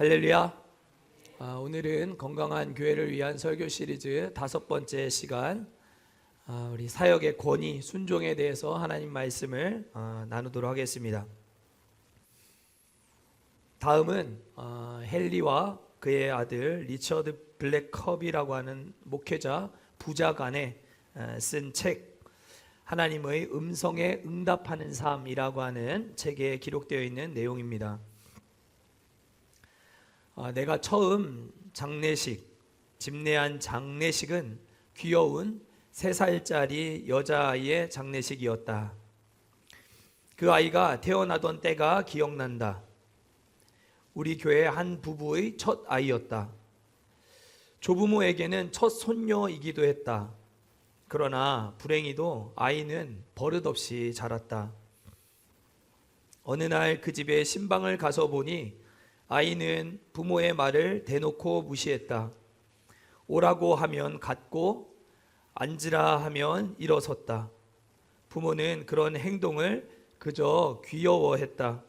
할렐루야. 오늘은 건강한 교회를 위한 설교 시리즈 5번째 시간, 우리 사역의 권위, 순종에 대해서 하나님 말씀을 나누도록 하겠습니다. 다음은 헨리와 그의 아들 리처드 블랙컵이라고 하는 목회자 부자 간에 쓴 책, 하나님의 음성에 응답하는 삶이라고 하는 책에 기록되어 있는 내용입니다. 내가 처음 집례한 장례식은 귀여운 3살짜리 여자아이의 장례식이었다. 그 아이가 태어나던 때가 기억난다. 우리 교회 한 부부의 첫 아이였다. 조부모에게는 첫 손녀이기도 했다. 그러나 불행히도 아이는 버릇없이 자랐다. 어느 날 그 집에 신방을 가서 보니 아이는 부모의 말을 대놓고 무시했다. 오라고 하면 갔고 앉으라 하면 일어섰다. 부모는 그런 행동을 그저 귀여워했다.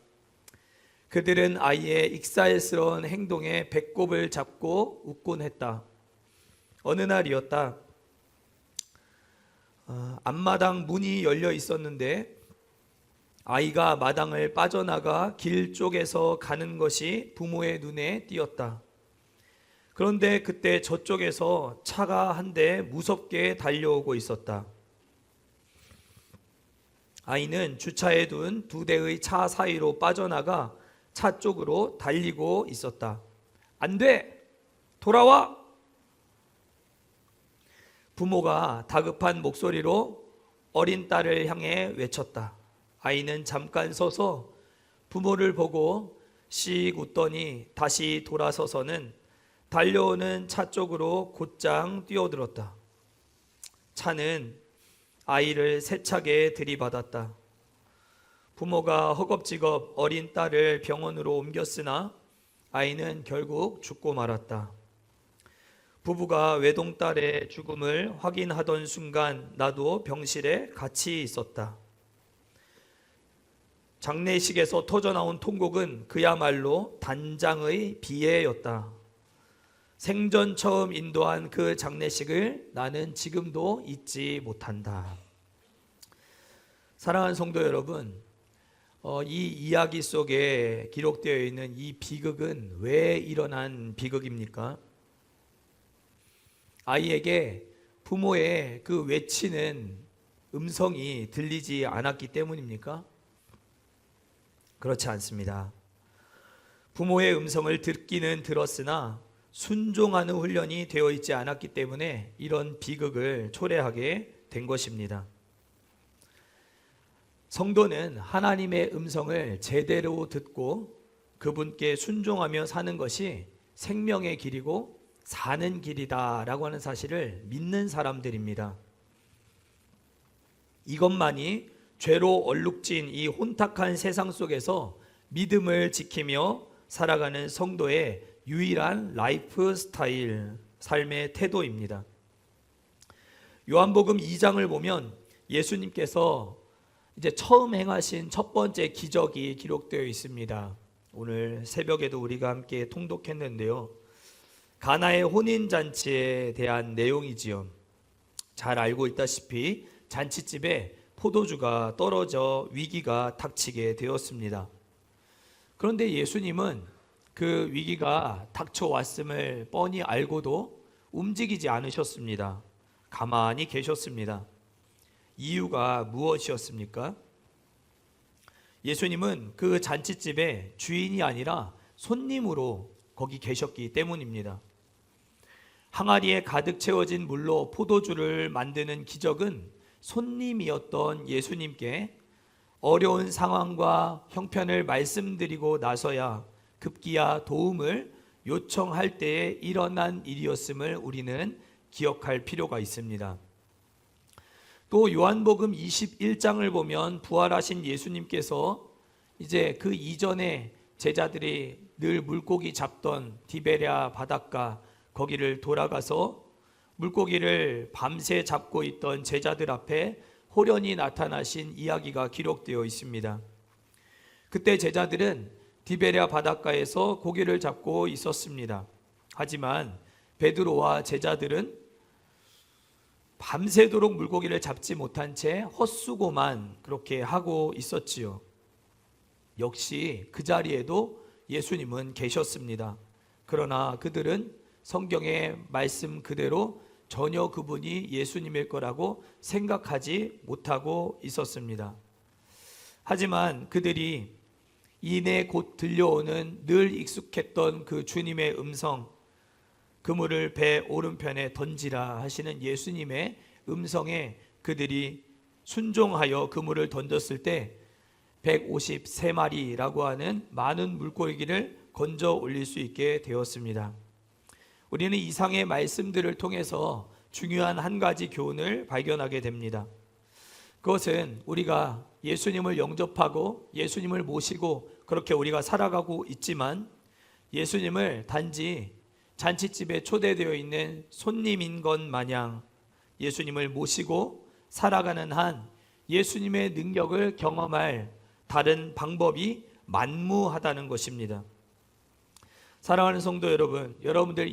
그들은 아이의 익살스러운 행동에 배꼽을 잡고 웃곤 했다. 어느 날이었다. 앞마당 문이 열려 있었는데 아이가 마당을 빠져나가 길 쪽에서 가는 것이 부모의 눈에 띄었다. 그런데 그때 저쪽에서 차가 한 대 무섭게 달려오고 있었다. 아이는 주차해 둔 2대의 차 사이로 빠져나가 차 쪽으로 달리고 있었다. 안 돼! 돌아와! 부모가 다급한 목소리로 어린 딸을 향해 외쳤다. 아이는 잠깐 서서 부모를 보고 씩 웃더니 다시 돌아서서는 달려오는 차 쪽으로 곧장 뛰어들었다. 차는 아이를 세차게 들이받았다. 부모가 허겁지겁 어린 딸을 병원으로 옮겼으나 아이는 결국 죽고 말았다. 부부가 외동딸의 죽음을 확인하던 순간 나도 병실에 같이 있었다. 장례식에서 터져나온 통곡은 그야말로 단장의 비애였다. 생전 처음 인도한 그 장례식을 나는 지금도 잊지 못한다. 사랑하는 성도 여러분, 이 이야기 속에 기록되어 있는 이 비극은 왜 일어난 비극입니까? 아이에게 부모의 그 외치는 음성이 들리지 않았기 때문입니까? 그렇지 않습니다. 부모의 음성을 듣기는 들었으나 순종하는 훈련이 되어 있지 않았기 때문에 이런 비극을 초래하게 된 것입니다. 성도는 하나님의 음성을 제대로 듣고 그분께 순종하며 사는 것이 생명의 길이고 사는 길이다라고 하는 사실을 믿는 사람들입니다. 이것만이 죄로 얼룩진 이 혼탁한 세상 속에서 믿음을 지키며 살아가는 성도의 유일한 라이프 스타일, 삶의 태도입니다. 요한복음 2장을 보면 예수님께서 이제 처음 행하신 첫 번째 기적이 기록되어 있습니다. 오늘 새벽에도 우리가 함께 통독했는데요. 가나의 혼인잔치에 대한 내용이지요. 잘 알고 있다시피 잔치집에 포도주가 떨어져 위기가 닥치게 되었습니다. 그런데 예수님은 그 위기가 닥쳐왔음을 뻔히 알고도 움직이지 않으셨습니다. 가만히 계셨습니다. 이유가 무엇이었습니까? 예수님은 그 잔치집의 주인이 아니라 손님으로 거기 계셨기 때문입니다. 항아리에 가득 채워진 물로 포도주를 만드는 기적은 손님이었던 예수님께 어려운 상황과 형편을 말씀드리고 나서야 급기야 도움을 요청할 때에 일어난 일이었음을 우리는 기억할 필요가 있습니다. 또 요한복음 21장을 보면 부활하신 예수님께서 이제 그 이전에 제자들이 늘 물고기 잡던 디베랴 바닷가 거기를 돌아가서 물고기를 밤새 잡고 있던 제자들 앞에 호련히 나타나신 이야기가 기록되어 있습니다. 그때 제자들은 디베랴 바닷가에서 고기를 잡고 있었습니다. 하지만 베드로와 제자들은 밤새도록 물고기를 잡지 못한 채 헛수고만 그렇게 하고 있었지요. 역시 그 자리에도 예수님은 계셨습니다. 그러나 그들은 성경의 말씀 그대로 전혀 그분이 예수님일 거라고 생각하지 못하고 있었습니다. 하지만 그들이 이내 곧 들려오는 늘 익숙했던 그 주님의 음성, 그물을 배 오른편에 던지라 하시는 예수님의 음성에 그들이 순종하여 그물을 던졌을 때 153마리라고 하는 많은 물고기를 건져 올릴 수 있게 되었습니다. 우리는 이상의 말씀들을 통해서 중요한 한 가지 교훈을 발견하게 됩니다. 그것은 우리가 예수님을 영접하고 예수님을 모시고 그렇게 우리가 살아가고 있지만 예수님을 단지 잔치집에 초대되어 있는 손님인 것 마냥 예수님을 모시고 살아가는 한 예수님의 능력을 경험할 다른 방법이 만무하다는 것입니다. 사랑하는 성도 여러분, 여러분들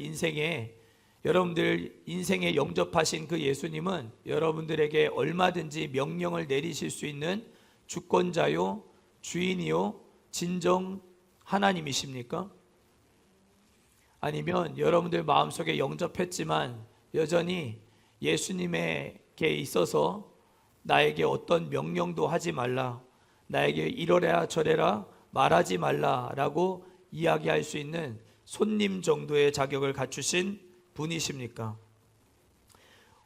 인생에 영접하신 그 예수님은 여러분들에게 얼마든지 명령을 내리실 수 있는 주권자요, 주인이요, 진정 하나님이십니까? 아니면 여러분들 마음속에 영접했지만 여전히 예수님에게 있어서 나에게 어떤 명령도 하지 말라, 나에게 이러라 저래라 말하지 말라라고 이야기할 수 있는 손님 정도의 자격을 갖추신 분이십니까?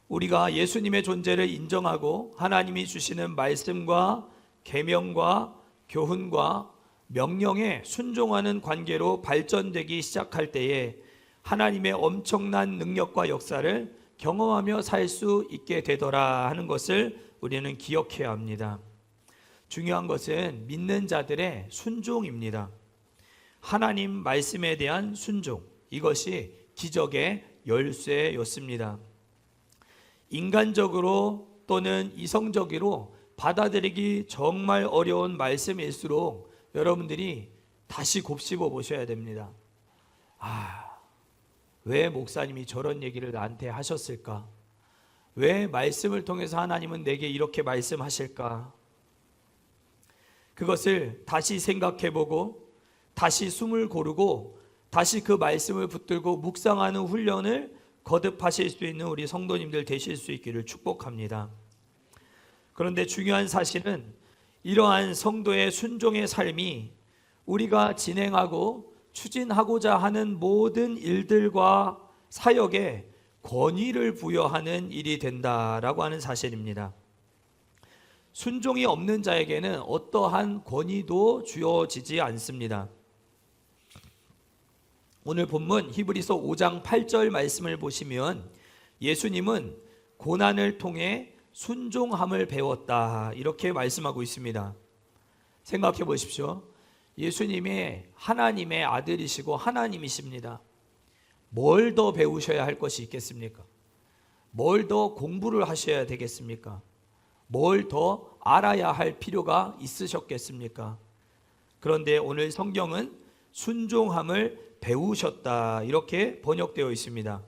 우리가 예수님의 존재를 인정하고 하나님이 주시는 말씀과 계명과 교훈과 명령에 순종하는 관계로 발전되기 시작할 때에 하나님의 엄청난 능력과 역사를 경험하며 살 수 있게 되더라 하는 것을 우리는 기억해야 합니다. 중요한 것은 믿는 자들의 순종입니다. 하나님 말씀에 대한 순종, 이것이 기적의 열쇠였습니다. 인간적으로 또는 이성적으로 받아들이기 정말 어려운 말씀일수록 여러분들이 다시 곱씹어 보셔야 됩니다. 왜 목사님이 저런 얘기를 나한테 하셨을까? 왜 말씀을 통해서 하나님은 내게 이렇게 말씀하실까? 그것을 다시 생각해 보고 다시 숨을 고르고 다시 그 말씀을 붙들고 묵상하는 훈련을 거듭하실 수 있는 우리 성도님들 되실 수 있기를 축복합니다. 그런데 중요한 사실은 이러한 성도의 순종의 삶이 우리가 진행하고 추진하고자 하는 모든 일들과 사역에 권위를 부여하는 일이 된다라고 하는 사실입니다. 순종이 없는 자에게는 어떠한 권위도 주어지지 않습니다. 오늘 본문 히브리서 5장 8절 말씀을 보시면 예수님은 고난을 통해 순종함을 배웠다 이렇게 말씀하고 있습니다. 생각해 보십시오. 예수님이 하나님의 아들이시고 하나님이십니다. 뭘 더 배우셔야 할 것이 있겠습니까? 뭘 더 공부를 하셔야 되겠습니까? 뭘 더 알아야 할 필요가 있으셨겠습니까? 그런데 오늘 성경은 순종함을 배우셨다 이렇게 번역되어 있습니다.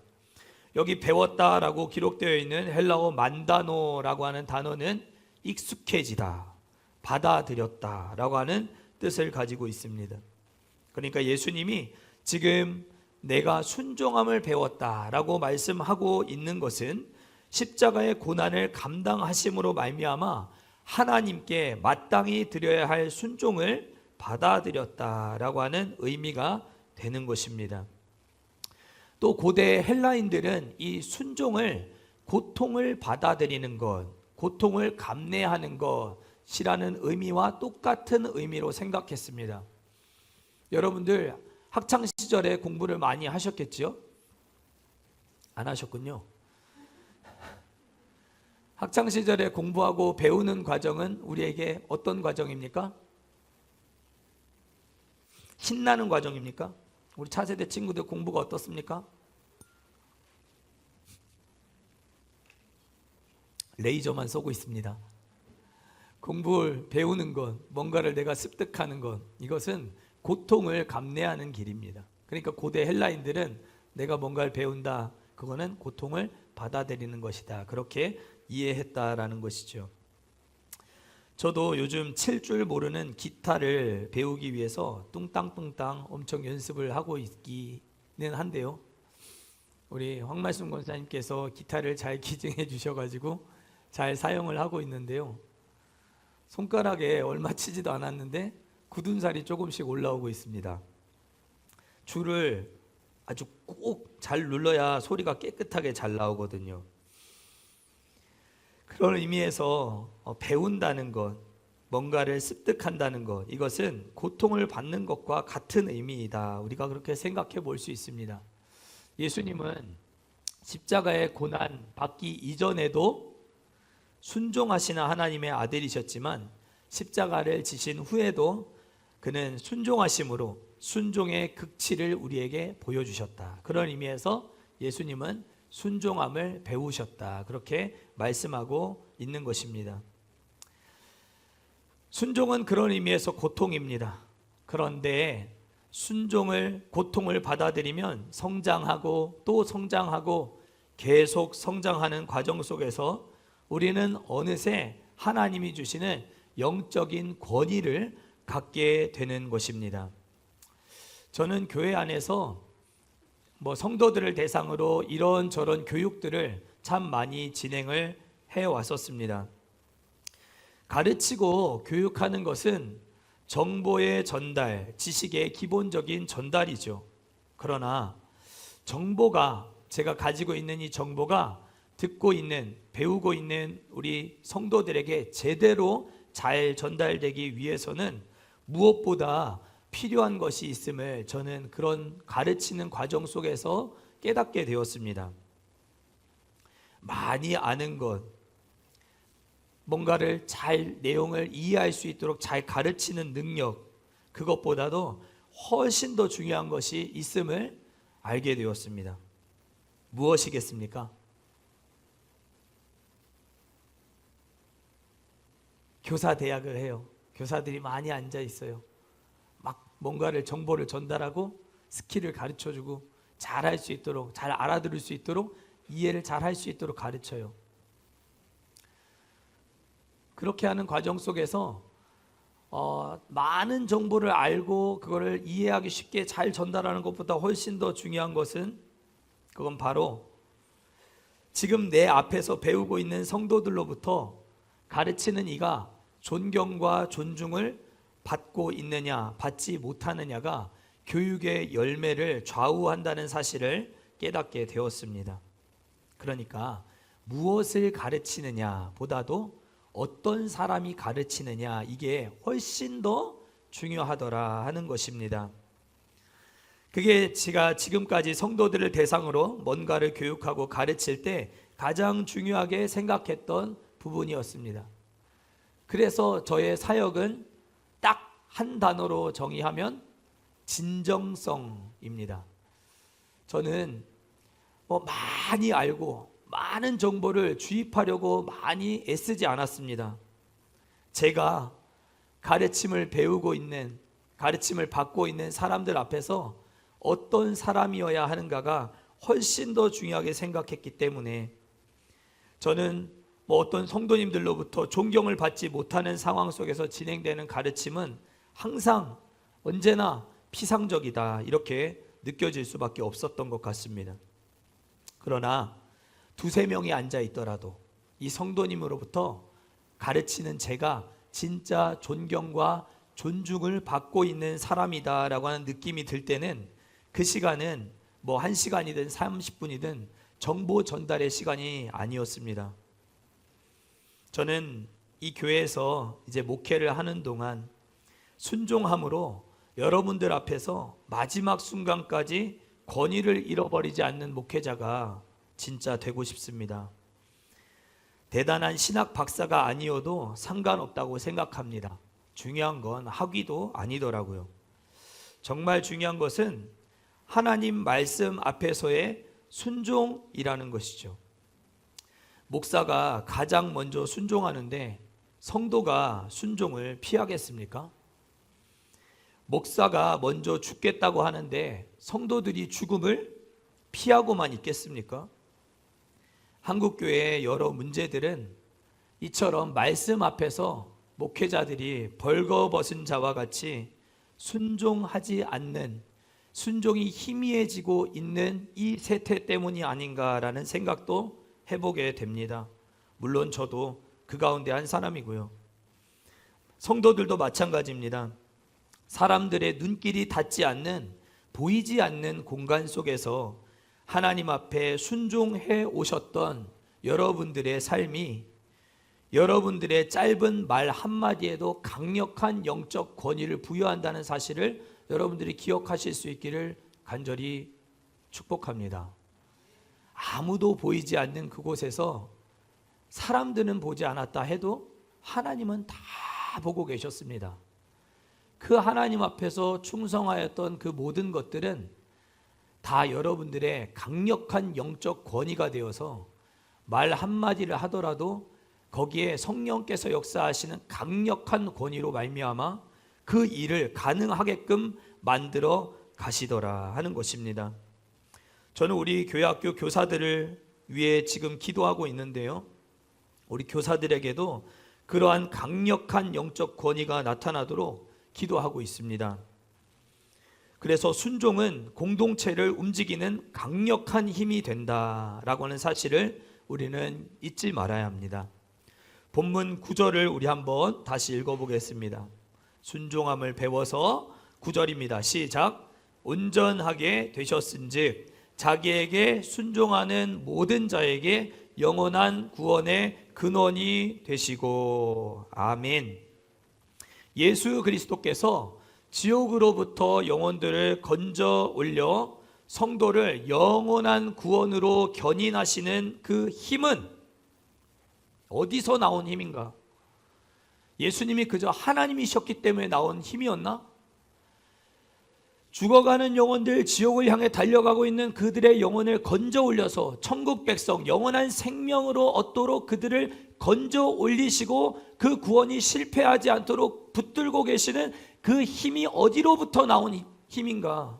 여기 배웠다라고 기록되어 있는 헬라어 만다노라고 하는 단어는 익숙해지다, 받아들였다라고 하는 뜻을 가지고 있습니다. 그러니까 예수님이 지금 내가 순종함을 배웠다라고 말씀하고 있는 것은 십자가의 고난을 감당하심으로 말미암아 하나님께 마땅히 드려야 할 순종을 받아들였다라고 하는 의미가 되는 것입니다. 또 고대 헬라인들은 이 순종을 고통을 받아들이는 것, 고통을 감내하는 것이라는 의미와 똑같은 의미로 생각했습니다. 여러분들 학창 시절에 공부를 많이 하셨겠지요? 안 하셨군요. 학창 시절에 공부하고 배우는 과정은 우리에게 어떤 과정입니까? 신나는 과정입니까? 우리 차세대 친구들 공부가 어떻습니까? 레이저만 쏘고 있습니다. 공부를 배우는 것, 뭔가를 내가 습득하는 것, 이것은 고통을 감내하는 길입니다. 그러니까 고대 헬라인들은 내가 뭔가를 배운다, 그거는 고통을 받아들이는 것이다, 그렇게 이해했다라는 것이죠. 저도 요즘 칠 줄 모르는 기타를 배우기 위해서 뚱땅뚱땅 엄청 연습을 하고 있기는 한데요, 우리 황말순 권사님께서 기타를 잘 기증해 주셔가지고 잘 사용을 하고 있는데요, 손가락에 얼마 치지도 않았는데 굳은 살이 조금씩 올라오고 있습니다. 줄을 아주 꼭 잘 눌러야 소리가 깨끗하게 잘 나오거든요. 그런 의미에서 배운다는 것, 뭔가를 습득한다는 것, 이것은 고통을 받는 것과 같은 의미이다, 우리가 그렇게 생각해 볼 수 있습니다. 예수님은 십자가의 고난 받기 이전에도 순종하시는 하나님의 아들이셨지만 십자가를 지신 후에도 그는 순종하심으로 순종의 극치를 우리에게 보여주셨다. 그런 의미에서 예수님은 순종함을 배우셨다, 그렇게 말씀하고 있는 것입니다. 순종은 그런 의미에서 고통입니다. 그런데 고통을 받아들이면 성장하고 또 성장하고 계속 성장하는 과정 속에서 우리는 어느새 하나님이 주시는 영적인 권위를 갖게 되는 것입니다. 저는 교회 안에서 성도들을 대상으로 이런저런 교육들을 참 많이 진행을 해 왔었습니다. 가르치고 교육하는 것은 정보의 전달, 지식의 기본적인 전달이죠. 그러나 제가 가지고 있는 이 정보가 듣고 있는, 배우고 있는 우리 성도들에게 제대로 잘 전달되기 위해서는 무엇보다 필요한 것이 있음을 저는 그런 가르치는 과정 속에서 깨닫게 되었습니다. 많이 아는 것, 뭔가를 내용을 이해할 수 있도록 잘 가르치는 능력, 그것보다도 훨씬 더 중요한 것이 있음을 알게 되었습니다. 무엇이겠습니까? 교사 대학을 해요. 교사들이 많이 앉아 있어요. 막 뭔가를 정보를 전달하고 스킬을 가르쳐주고 잘할 수 있도록, 잘 알아들을 수 있도록, 이해를 잘 할 수 있도록 가르쳐요. 그렇게 하는 과정 속에서 많은 정보를 알고 그거를 이해하기 쉽게 잘 전달하는 것보다 훨씬 더 중요한 것은, 그건 바로 지금 내 앞에서 배우고 있는 성도들로부터 가르치는 이가 존경과 존중을 받고 있느냐 받지 못하느냐가 교육의 열매를 좌우한다는 사실을 깨닫게 되었습니다. 그러니까 무엇을 가르치느냐 보다도 어떤 사람이 가르치느냐, 이게 훨씬 더 중요하더라 하는 것입니다. 그게 제가 지금까지 성도들을 대상으로 뭔가를 교육하고 가르칠 때 가장 중요하게 생각했던 부분이었습니다. 그래서 저의 사역은 딱 한 단어로 정의하면 진정성입니다. 저는 많이 알고 많은 정보를 주입하려고 많이 애쓰지 않았습니다. 제가 가르침을 배우고 있는, 가르침을 받고 있는 사람들 앞에서 어떤 사람이어야 하는가가 훨씬 더 중요하게 생각했기 때문에 저는 어떤 성도님들로부터 존경을 받지 못하는 상황 속에서 진행되는 가르침은 항상 언제나 피상적이다, 이렇게 느껴질 수밖에 없었던 것 같습니다. 그러나 두세 명이 앉아 있더라도 이 성도님으로부터 가르치는 제가 진짜 존경과 존중을 받고 있는 사람이다라고 하는 느낌이 들 때는 그 시간은 1시간이든 30분이든 정보 전달의 시간이 아니었습니다. 저는 이 교회에서 이제 목회를 하는 동안 순종함으로 여러분들 앞에서 마지막 순간까지 권위를 잃어버리지 않는 목회자가 진짜 되고 싶습니다. 대단한 신학 박사가 아니어도 상관없다고 생각합니다. 중요한 건 학위도 아니더라고요. 정말 중요한 것은 하나님 말씀 앞에서의 순종이라는 것이죠. 목사가 가장 먼저 순종하는데 성도가 순종을 피하겠습니까? 목사가 먼저 죽겠다고 하는데 성도들이 죽음을 피하고만 있겠습니까? 한국교회의 여러 문제들은 이처럼 말씀 앞에서 목회자들이 벌거벗은 자와 같이 순종하지 않는, 순종이 희미해지고 있는 이 세태 때문이 아닌가라는 생각도 해보게 됩니다. 물론 저도 그 가운데 한 사람이고요. 성도들도 마찬가지입니다. 사람들의 눈길이 닿지 않는, 보이지 않는 공간 속에서 하나님 앞에 순종해 오셨던 여러분들의 삶이 여러분들의 짧은 말 한마디에도 강력한 영적 권위를 부여한다는 사실을 여러분들이 기억하실 수 있기를 간절히 축복합니다. 아무도 보이지 않는 그곳에서 사람들은 보지 않았다 해도 하나님은 다 보고 계셨습니다. 그 하나님 앞에서 충성하였던 그 모든 것들은 다 여러분들의 강력한 영적 권위가 되어서 말 한마디를 하더라도 거기에 성령께서 역사하시는 강력한 권위로 말미암아 그 일을 가능하게끔 만들어 가시더라 하는 것입니다. 저는 우리 교회학교 교사들을 위해 지금 기도하고 있는데요, 우리 교사들에게도 그러한 강력한 영적 권위가 나타나도록 기도하고 있습니다. 그래서 순종은 공동체를 움직이는 강력한 힘이 된다라고 하는 사실을 우리는 잊지 말아야 합니다. 본문 9절을 우리 한번 다시 읽어보겠습니다. 순종함을 배워서 9절입니다. 시작. 온전하게 되셨은즉 자기에게 순종하는 모든 자에게 영원한 구원의 근원이 되시고. 아멘. 예수 그리스도께서 지옥으로부터 영혼들을 건져 올려 성도를 영원한 구원으로 견인하시는 그 힘은 어디서 나온 힘인가? 예수님이 그저 하나님이셨기 때문에 나온 힘이었나? 죽어가는 영혼들, 지옥을 향해 달려가고 있는 그들의 영혼을 건져 올려서 천국 백성 영원한 생명으로 얻도록 그들을 건져 올리시고 그 구원이 실패하지 않도록 붙들고 계시는 그 힘이 어디로부터 나온 힘인가?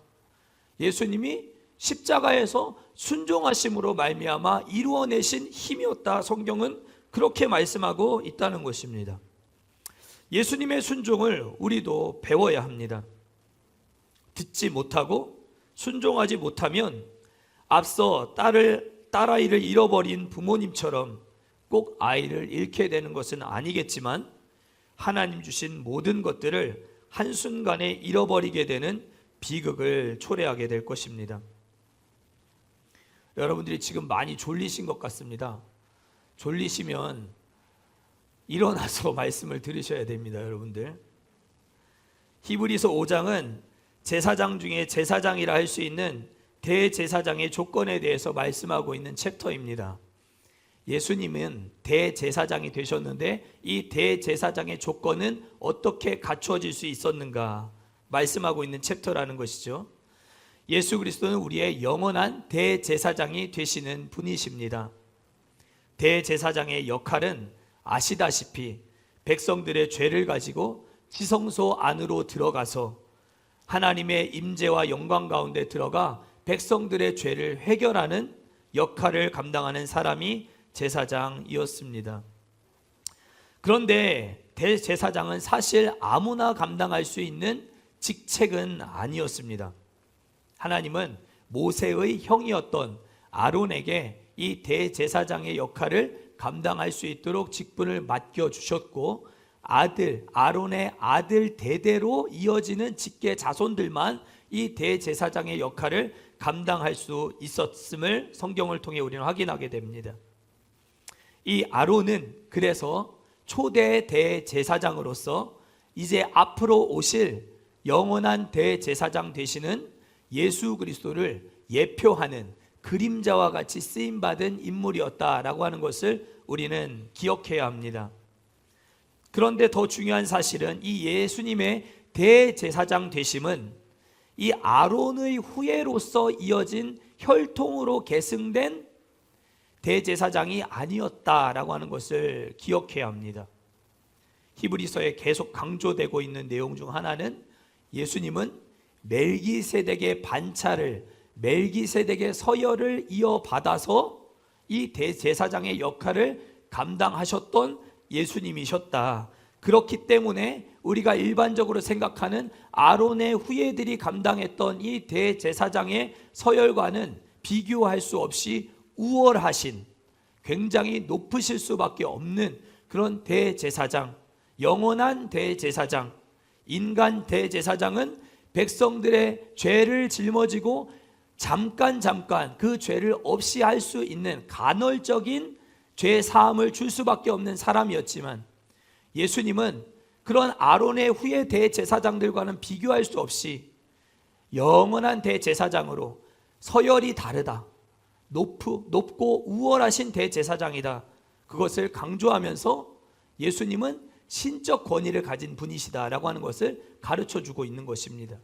예수님이 십자가에서 순종하심으로 말미암아 이루어내신 힘이었다. 성경은 그렇게 말씀하고 있다는 것입니다. 예수님의 순종을 우리도 배워야 합니다. 듣지 못하고 순종하지 못하면 앞서 딸아이를 잃어버린 부모님처럼 꼭 아이를 잃게 되는 것은 아니겠지만 하나님 주신 모든 것들을 한순간에 잃어버리게 되는 비극을 초래하게 될 것입니다. 여러분들이 지금 많이 졸리신 것 같습니다. 졸리시면 일어나서 말씀을 들으셔야 됩니다. 여러분들, 히브리서 5장은 제사장 중에 제사장이라 할 수 있는 대제사장의 조건에 대해서 말씀하고 있는 챕터입니다. 예수님은 대제사장이 되셨는데 이 대제사장의 조건은 어떻게 갖추어질 수 있었는가 말씀하고 있는 챕터라는 것이죠. 예수 그리스도는 우리의 영원한 대제사장이 되시는 분이십니다. 대제사장의 역할은 아시다시피 백성들의 죄를 가지고 지성소 안으로 들어가서 하나님의 임재와 영광 가운데 들어가 백성들의 죄를 해결하는 역할을 감당하는 사람이 제사장이었습니다. 그런데 대제사장은 사실 아무나 감당할 수 있는 직책은 아니었습니다. 하나님은 모세의 형이었던 아론에게 이 대제사장의 역할을 감당할 수 있도록 직분을 맡겨주셨고 아론의 아들 대대로 이어지는 직계 자손들만 이 대제사장의 역할을 감당할 수 있었음을 성경을 통해 우리는 확인하게 됩니다. 이 아론은 그래서 초대 대제사장으로서 이제 앞으로 오실 영원한 대제사장 되시는 예수 그리스도를 예표하는 그림자와 같이 쓰임받은 인물이었다라고 하는 것을 우리는 기억해야 합니다. 그런데 더 중요한 사실은 이 예수님의 대제사장 되심은 이 아론의 후예로서 이어진 혈통으로 계승된 대제사장이 아니었다라고 하는 것을 기억해야 합니다. 히브리서에 계속 강조되고 있는 내용 중 하나는 예수님은 멜기세덱의 반차를, 멜기세덱의 서열을 이어받아서 이 대제사장의 역할을 감당하셨던 예수님이셨다. 그렇기 때문에 우리가 일반적으로 생각하는 아론의 후예들이 감당했던 이 대제사장의 서열과는 비교할 수 없이 우월하신, 굉장히 높으실 수밖에 없는 그런 대제사장, 영원한 대제사장, 인간 대제사장은 백성들의 죄를 짊어지고 잠깐 그 죄를 없이 할 수 있는 간헐적인 죄 사함을 줄 수밖에 없는 사람이었지만, 예수님은 그런 아론의 후예 대제사장들과는 비교할 수 없이 영원한 대제사장으로 서열이 다르다, 높고 우월하신 대제사장이다, 그것을 강조하면서 예수님은 신적 권위를 가진 분이시다라고 하는 것을 가르쳐주고 있는 것입니다.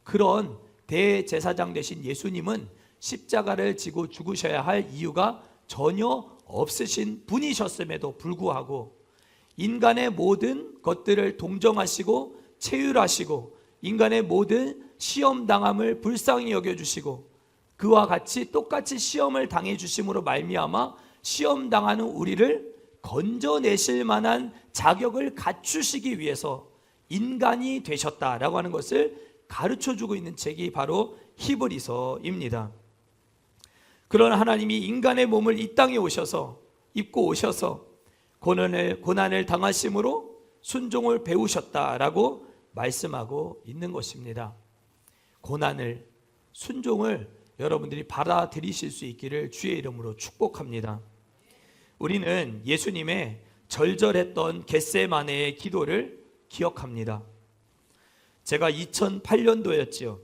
그런 대제사장 되신 예수님은 십자가를 지고 죽으셔야 할 이유가 전혀 없으신 분이셨음에도 불구하고 인간의 모든 것들을 동정하시고 체휼하시고 인간의 모든 시험당함을 불쌍히 여겨주시고 그와 같이 똑같이 시험을 당해주심으로 말미암아 시험당하는 우리를 건져내실 만한 자격을 갖추시기 위해서 인간이 되셨다라고 하는 것을 가르쳐주고 있는 책이 바로 히브리서입니다. 그런 하나님이 인간의 몸을 이 땅에 오셔서 입고 오셔서 고난을 당하심으로 순종을 배우셨다라고 말씀하고 있는 것입니다. 고난을, 순종을 여러분들이 받아들이실 수 있기를 주의 이름으로 축복합니다. 우리는 예수님의 절절했던 겟세마네의 기도를 기억합니다. 제가 2008년도였지요.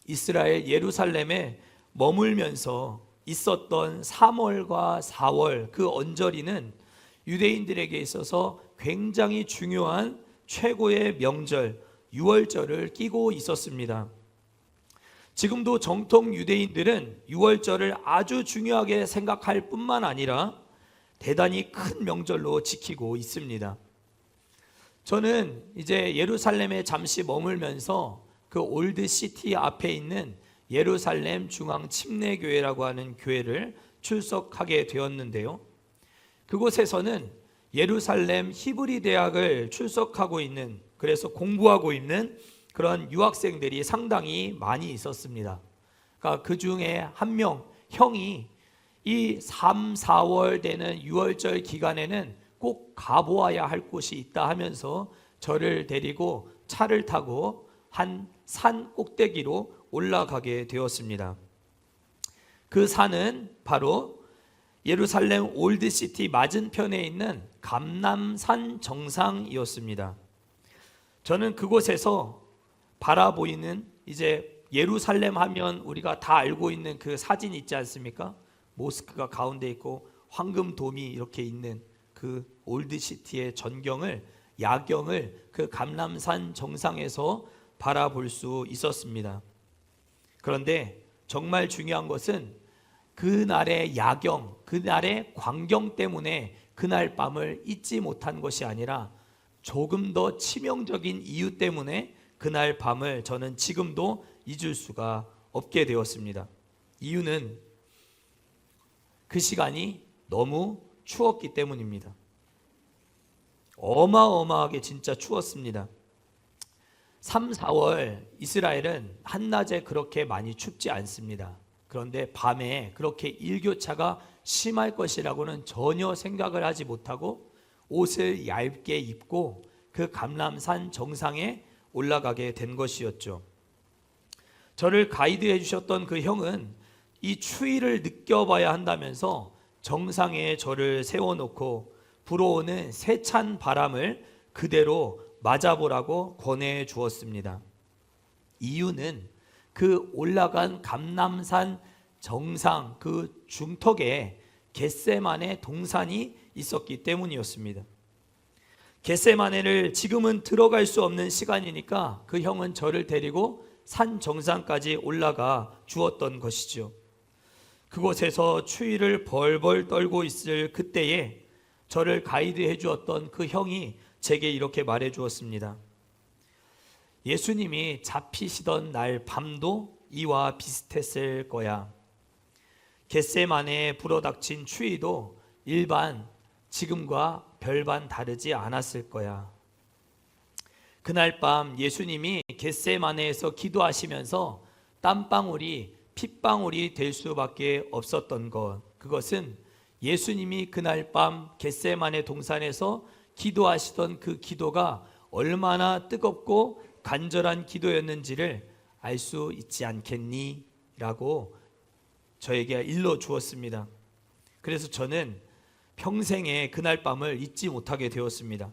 이스라엘 예루살렘에 머물면서 있었던 3월과 4월 그 언저리는 유대인들에게 있어서 굉장히 중요한 최고의 명절 유월절을 끼고 있었습니다. 지금도 정통 유대인들은 유월절을 아주 중요하게 생각할 뿐만 아니라 대단히 큰 명절로 지키고 있습니다. 저는 이제 예루살렘에 잠시 머물면서 그 올드시티 앞에 있는 예루살렘 중앙 침례교회라고 하는 교회를 출석하게 되었는데요. 그곳에서는 예루살렘 히브리 대학을 출석하고 있는, 그래서 공부하고 있는 그런 유학생들이 상당히 많이 있었습니다. 그러니까 그 중에 한 명, 형이 이 3, 4월 되는 유월절 기간에는 꼭 가보아야 할 곳이 있다 하면서 저를 데리고 차를 타고 한 산 꼭대기로 올라가게 되었습니다. 그 산은 바로 예루살렘 올드시티 맞은편에 있는 감람산 정상이었습니다. 저는 그곳에서 바라보이는, 이제 예루살렘 하면 우리가 다 알고 있는 그 사진 있지 않습니까? 모스크가 가운데 있고 황금돔이 이렇게 있는 그 올드시티의 야경을 그 감람산 정상에서 바라볼 수 있었습니다. 그런데 정말 중요한 것은 그날의 야경, 그날의 광경 때문에 그날 밤을 잊지 못한 것이 아니라 조금 더 치명적인 이유 때문에 그날 밤을 저는 지금도 잊을 수가 없게 되었습니다. 이유는 그 시간이 너무 추웠기 때문입니다. 어마어마하게 진짜 추웠습니다. 3, 4월 이스라엘은 한낮에 그렇게 많이 춥지 않습니다. 그런데 밤에 그렇게 일교차가 심할 것이라고는 전혀 생각을 하지 못하고 옷을 얇게 입고 그 감람산 정상에 올라가게 된 것이었죠. 저를 가이드해 주셨던 그 형은 이 추위를 느껴봐야 한다면서 정상에 저를 세워놓고 불어오는 세찬 바람을 그대로 맞아보라고 권해 주었습니다. 이유는 그 올라간 감람산 정상 그 중턱에 겟세마네 동산이 있었기 때문이었습니다. 겟세마네를 지금은 들어갈 수 없는 시간이니까 그 형은 저를 데리고 산 정상까지 올라가 주었던 것이죠. 그곳에서 추위를 벌벌 떨고 있을 그때에 저를 가이드해 주었던 그 형이 제게 이렇게 말해 주었습니다. 예수님이 잡히시던 날 밤도 이와 비슷했을 거야. 겟세마네에 불어닥친 추위도 일반 지금과 별반 다르지 않았을 거야. 그날 밤 예수님이 겟세마네에서 기도하시면서 땀방울이 핏방울이 될 수밖에 없었던 것, 그것은 예수님이 그날 밤 겟세마네 동산에서 기도하시던 그 기도가 얼마나 뜨겁고 간절한 기도였는지를 알 수 있지 않겠니? 라고 저에게 일러 주었습니다. 그래서 저는 평생에 그날 밤을 잊지 못하게 되었습니다.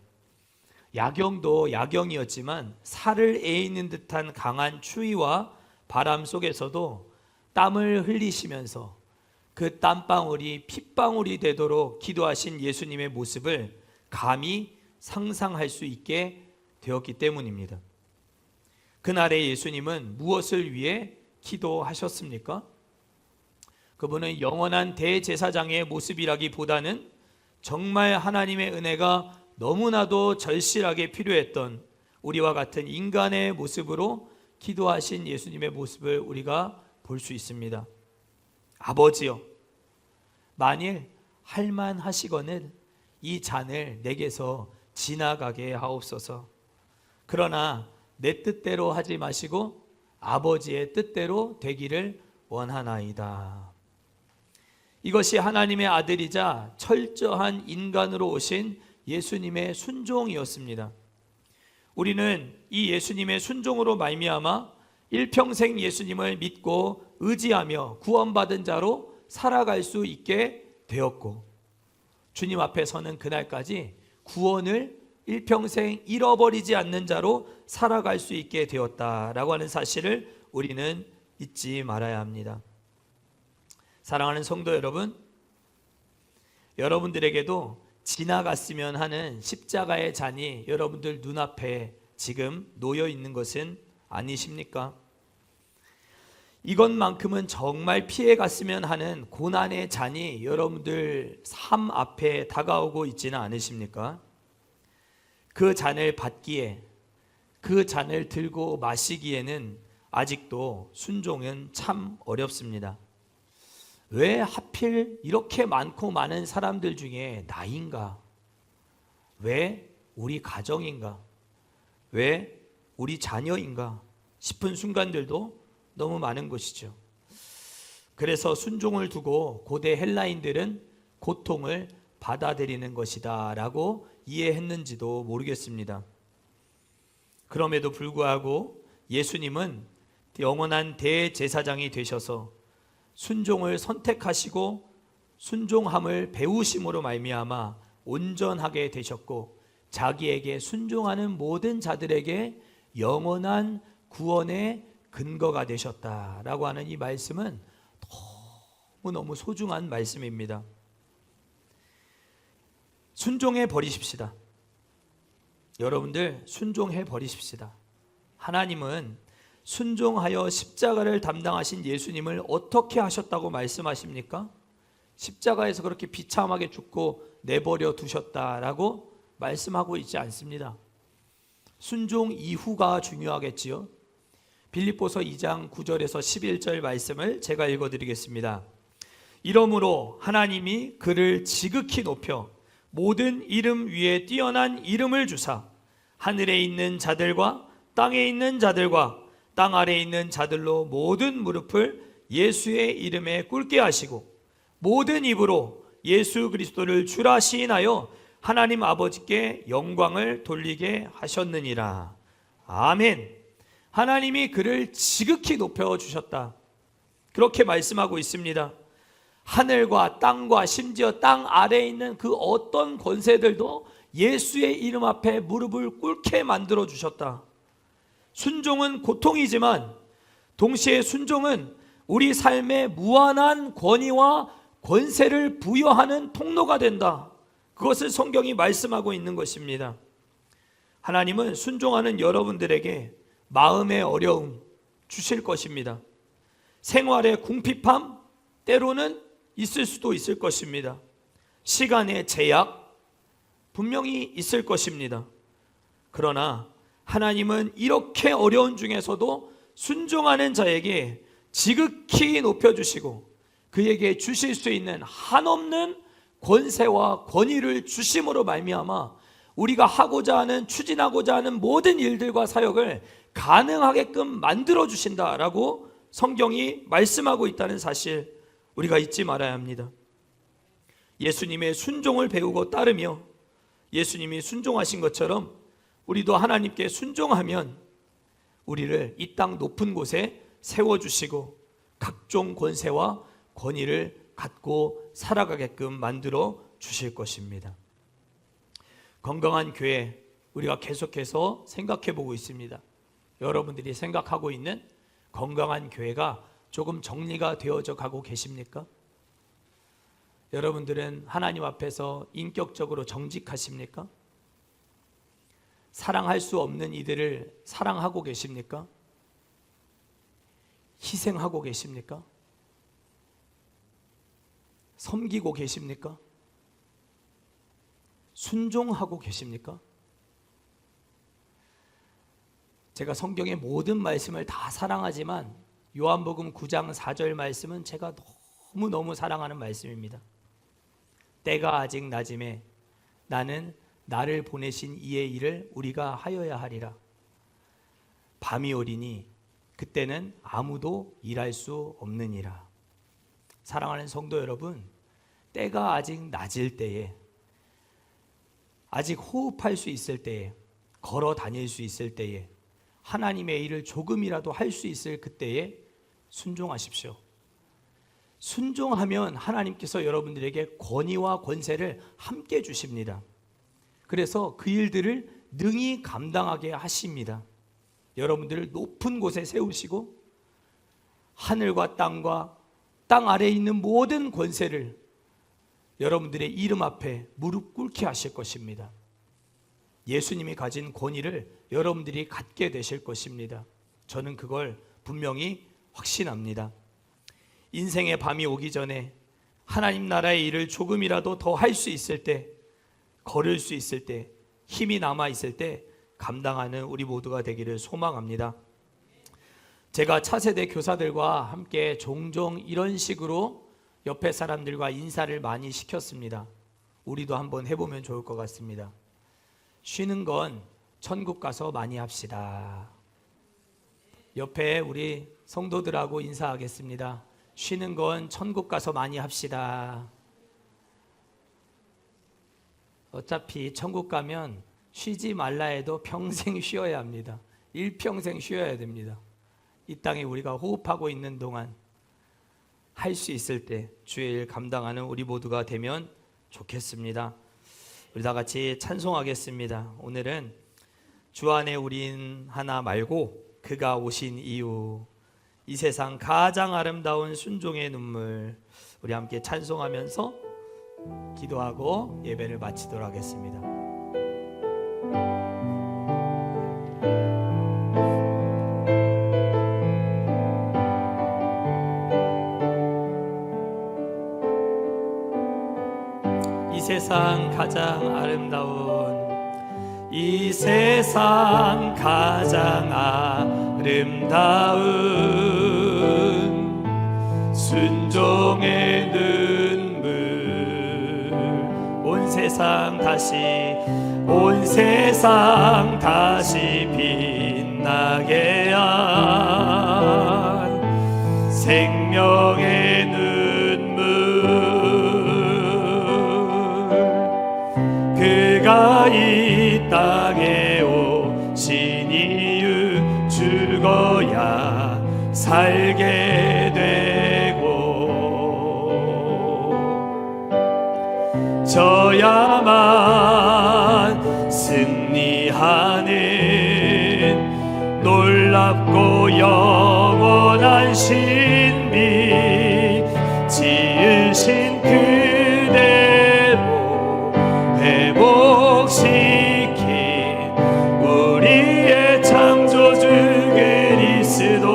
야경도 야경이었지만 살을 에이는 듯한 강한 추위와 바람 속에서도 땀을 흘리시면서 그 땀방울이 핏방울이 되도록 기도하신 예수님의 모습을 감히 상상할 수 있게 되었기 때문입니다. 그날의 예수님은 무엇을 위해 기도하셨습니까? 그분은 영원한 대제사장의 모습이라기보다는 정말 하나님의 은혜가 너무나도 절실하게 필요했던 우리와 같은 인간의 모습으로 기도하신 예수님의 모습을 우리가 볼 수 있습니다. 아버지여, 만일 할만하시거늘 이 잔을 내게서 지나가게 하옵소서. 그러나 내 뜻대로 하지 마시고 아버지의 뜻대로 되기를 원하나이다. 이것이 하나님의 아들이자 철저한 인간으로 오신 예수님의 순종이었습니다. 우리는 이 예수님의 순종으로 말미암아 일평생 예수님을 믿고 의지하며 구원받은 자로 살아갈 수 있게 되었고, 주님 앞에 서는 그날까지 구원을 일평생 잃어버리지 않는 자로 살아갈 수 있게 되었다라고 하는 사실을 우리는 잊지 말아야 합니다. 사랑하는 성도 여러분, 여러분들에게도 지나갔으면 하는 십자가의 잔이 여러분들 눈앞에 지금 놓여 있는 것은 아니십니까? 이것만큼은 정말 피해갔으면 하는 고난의 잔이 여러분들 삶 앞에 다가오고 있지는 않으십니까? 그 잔을 받기에, 그 잔을 들고 마시기에는 아직도 순종은 참 어렵습니다. 왜 하필 이렇게 많고 많은 사람들 중에 나인가? 왜 우리 가정인가? 왜 우리 자녀인가? 싶은 순간들도 너무 많은 것이죠. 그래서 순종을 두고 고대 헬라인들은 고통을 받아들이는 것이다 라고 이해했는지도 모르겠습니다. 그럼에도 불구하고 예수님은 영원한 대제사장이 되셔서 순종을 선택하시고 순종함을 배우심으로 말미암아 온전하게 되셨고, 자기에게 순종하는 모든 자들에게 영원한 구원의 근거가 되셨다라고 하는 이 말씀은 너무너무 소중한 말씀입니다. 순종해 버리십시다. 여러분들 순종해 버리십시다. 하나님은 순종하여 십자가를 담당하신 예수님을 어떻게 하셨다고 말씀하십니까? 십자가에서 그렇게 비참하게 죽고 내버려 두셨다라고 말씀하고 있지 않습니다. 순종 이후가 중요하겠지요. 빌립보서 2장 9절에서 11절 말씀을 제가 읽어드리겠습니다. 이러므로 하나님이 그를 지극히 높여 모든 이름 위에 뛰어난 이름을 주사 하늘에 있는 자들과 땅에 있는 자들과 땅 아래에 있는 자들로 모든 무릎을 예수의 이름에 꿇게 하시고 모든 입으로 예수 그리스도를 주라 시인하여 하나님 아버지께 영광을 돌리게 하셨느니라. 아멘. 하나님이 그를 지극히 높여주셨다, 그렇게 말씀하고 있습니다. 하늘과 땅과 심지어 땅 아래에 있는 그 어떤 권세들도 예수의 이름 앞에 무릎을 꿇게 만들어 주셨다. 순종은 고통이지만 동시에 순종은 우리 삶에 무한한 권위와 권세를 부여하는 통로가 된다. 그것을 성경이 말씀하고 있는 것입니다. 하나님은 순종하는 여러분들에게 마음의 어려움 주실 것입니다. 생활의 궁핍함 때로는 있을 수도 있을 것입니다. 시간의 제약 분명히 있을 것입니다. 그러나 하나님은 이렇게 어려운 중에서도 순종하는 자에게 지극히 높여주시고 그에게 주실 수 있는 한없는 권세와 권위를 주심으로 말미암아 우리가 하고자 하는, 추진하고자 하는 모든 일들과 사역을 가능하게끔 만들어 주신다라고 성경이 말씀하고 있다는 사실, 우리가 잊지 말아야 합니다. 예수님의 순종을 배우고 따르며 예수님이 순종하신 것처럼 우리도 하나님께 순종하면 우리를 이 땅 높은 곳에 세워주시고 각종 권세와 권위를 갖고 살아가게끔 만들어 주실 것입니다. 건강한 교회, 우리가 계속해서 생각해 보고 있습니다. 여러분들이 생각하고 있는 건강한 교회가 조금 정리가 되어져 가고 계십니까? 여러분들은 하나님 앞에서 인격적으로 정직하십니까? 사랑할 수 없는 이들을 사랑하고 계십니까? 희생하고 계십니까? 섬기고 계십니까? 순종하고 계십니까? 제가 성경의 모든 말씀을 다 사랑하지만 요한복음 9장 4절 말씀은 제가 너무너무 사랑하는 말씀입니다. 때가 아직 낮음에 나는 나를 보내신 이의 일을 우리가 하여야 하리라. 밤이 오리니 그때는 아무도 일할 수 없느니라. 사랑하는 성도 여러분, 때가 아직 낮을 때에, 아직 호흡할 수 있을 때에, 걸어 다닐 수 있을 때에, 하나님의 일을 조금이라도 할 수 있을 그때에 순종하십시오. 순종하면 하나님께서 여러분들에게 권위와 권세를 함께 주십니다. 그래서 그 일들을 능히 감당하게 하십니다. 여러분들을 높은 곳에 세우시고 하늘과 땅과 땅 아래에 있는 모든 권세를 여러분들의 이름 앞에 무릎 꿇게 하실 것입니다. 예수님이 가진 권위를 여러분들이 갖게 되실 것입니다. 저는 그걸 분명히 확신합니다. 인생의 밤이 오기 전에 하나님 나라의 일을 조금이라도 더 할 수 있을 때, 걸을 수 있을 때, 힘이 남아 있을 때 감당하는 우리 모두가 되기를 소망합니다. 제가 차세대 교사들과 함께 종종 이런 식으로 옆에 사람들과 인사를 많이 시켰습니다. 우리도 한번 해보면 좋을 것 같습니다. 쉬는 건 천국 가서 많이 합시다. 옆에 우리 성도들하고 인사하겠습니다. 쉬는 건 천국 가서 많이 합시다. 어차피 천국 가면 쉬지 말라 해도 평생 쉬어야 합니다. 일평생 쉬어야 됩니다. 이 땅에 우리가 호흡하고 있는 동안 할 수 있을 때 주의 일 감당하는 우리 모두가 되면 좋겠습니다. 우리 다 같이 찬송하겠습니다. 오늘은 주 안에 우린 하나 말고 그가 오신 이유, 이 세상 가장 아름다운 순종의 눈물, 우리 함께 찬송하면서 기도하고 예배를 마치도록 하겠습니다. 이 세상 가장 아름다운, 이 세상 가장 아름다운 순종의 눈물, 온 세상 다시 빛나게 한 생명의 눈물, 그가 이 땅에 오신 이유, 죽어야 살게 되고 져야만 승리하는 놀랍고 영원한 신비, 지으신 그대로 회복시킨 우리의 창조주 그리스도,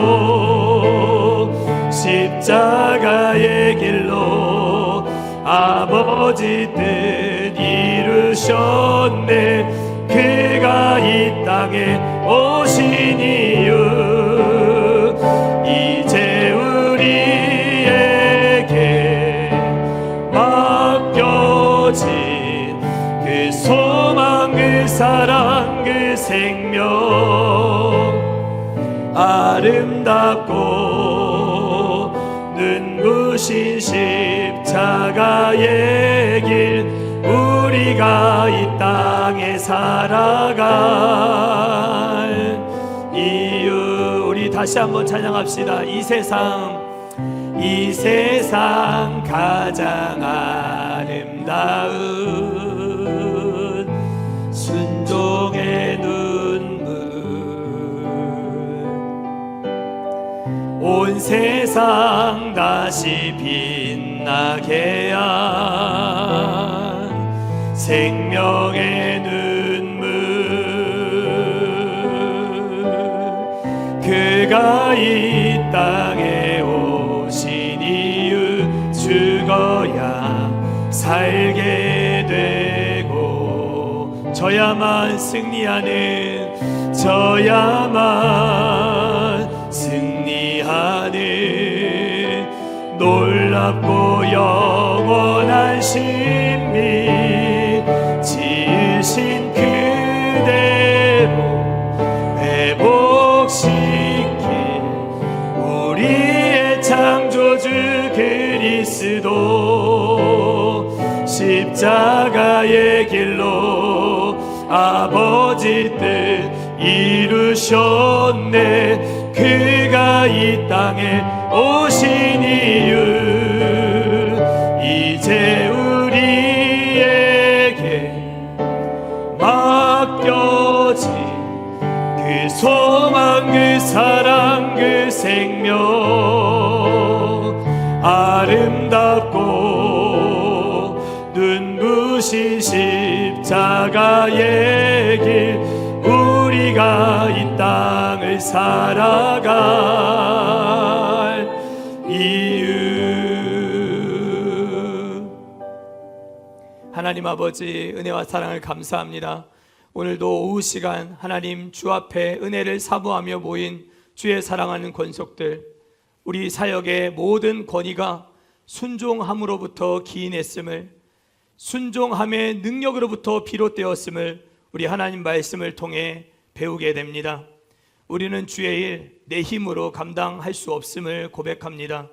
십자가의 길로 아버지 뜻 이루셨네. 그가 이 땅에 오신 이유 이제 우리에게 맡겨진 그 소망 그 사랑 그 생명 아름답고 눈부신 십자가의 길 우리가 이 땅에 살아갈 이유 우리 다시 한번 찬양합시다. 이 세상 가장 아름다운 순종의 눈물 온 세상 다시 빛나게 한 생명의 눈물 그가 이 땅에 오신 이유 죽어야 살게 되고 저야만 승리하는 놀랍고 영원한 신비 지으신 그대로 회복시킨 우리의 창조주 그리스도 십자가의 길로 아버지 뜻 이루셨네 그가 이 땅에 오신 이유 이제 우리에게 맡겨진 그 소망 그 사랑 그 생명 아름답고 눈부신 십자가의 길 우리가 이 땅을 살아갈 이유 하나님 아버지 은혜와 사랑을 감사합니다. 오늘도 오후 시간 하나님 주 앞에 은혜를 사모하며 모인 주의 사랑하는 권속들 우리 사역의 모든 권위가 순종함으로부터 기인했음을 순종함의 능력으로부터 비롯되었음을 우리 하나님 말씀을 통해 배우게 됩니다. 우리는 주의 일 내 힘으로 감당할 수 없음을 고백합니다.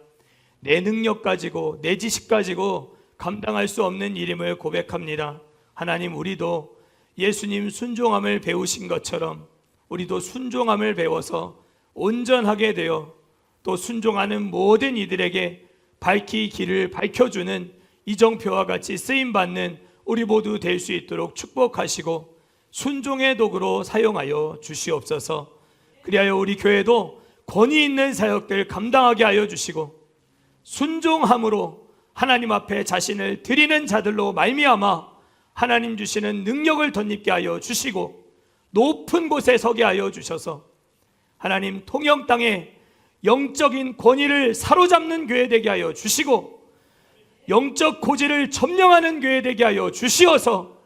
내 능력 가지고 내 지식 가지고 감당할 수 없는 일임을 고백합니다. 하나님 우리도 예수님 순종함을 배우신 것처럼 우리도 순종함을 배워서 온전하게 되어 또 순종하는 모든 이들에게 밝히 길을 밝혀주는 이정표와 같이 쓰임받는 우리 모두 될 수 있도록 축복하시고 순종의 도구로 사용하여 주시옵소서. 그리하여 우리 교회도 권위 있는 사역들 감당하게 하여 주시고 순종함으로 하나님 앞에 자신을 드리는 자들로 말미암아 하나님 주시는 능력을 덧입게 하여 주시고 높은 곳에 서게 하여 주셔서 하나님 통영 땅에 영적인 권위를 사로잡는 교회 되게 하여 주시고 영적 고지를 점령하는 교회 되게 하여 주시어서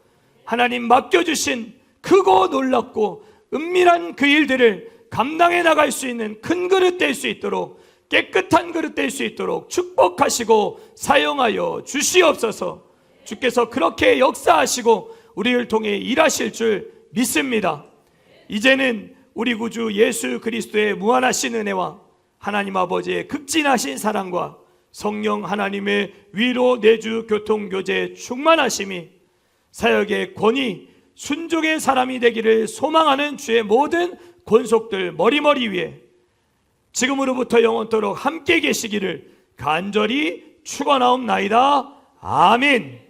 하나님 맡겨주신 크고 놀랍고 은밀한 그 일들을 감당해 나갈 수 있는 큰 그릇 될 수 있도록 깨끗한 그릇 될 수 있도록 축복하시고 사용하여 주시옵소서. 주께서 그렇게 역사하시고 우리를 통해 일하실 줄 믿습니다. 이제는 우리 구주 예수 그리스도의 무한하신 은혜와 하나님 아버지의 극진하신 사랑과 성령 하나님의 위로 내주 교통교제 충만하심이 사역의 권위 순종의 사람이 되기를 소망하는 주의 모든 권속들 머리머리 위에 지금으로부터 영원토록 함께 계시기를 간절히 축원하옵나이다. 아멘.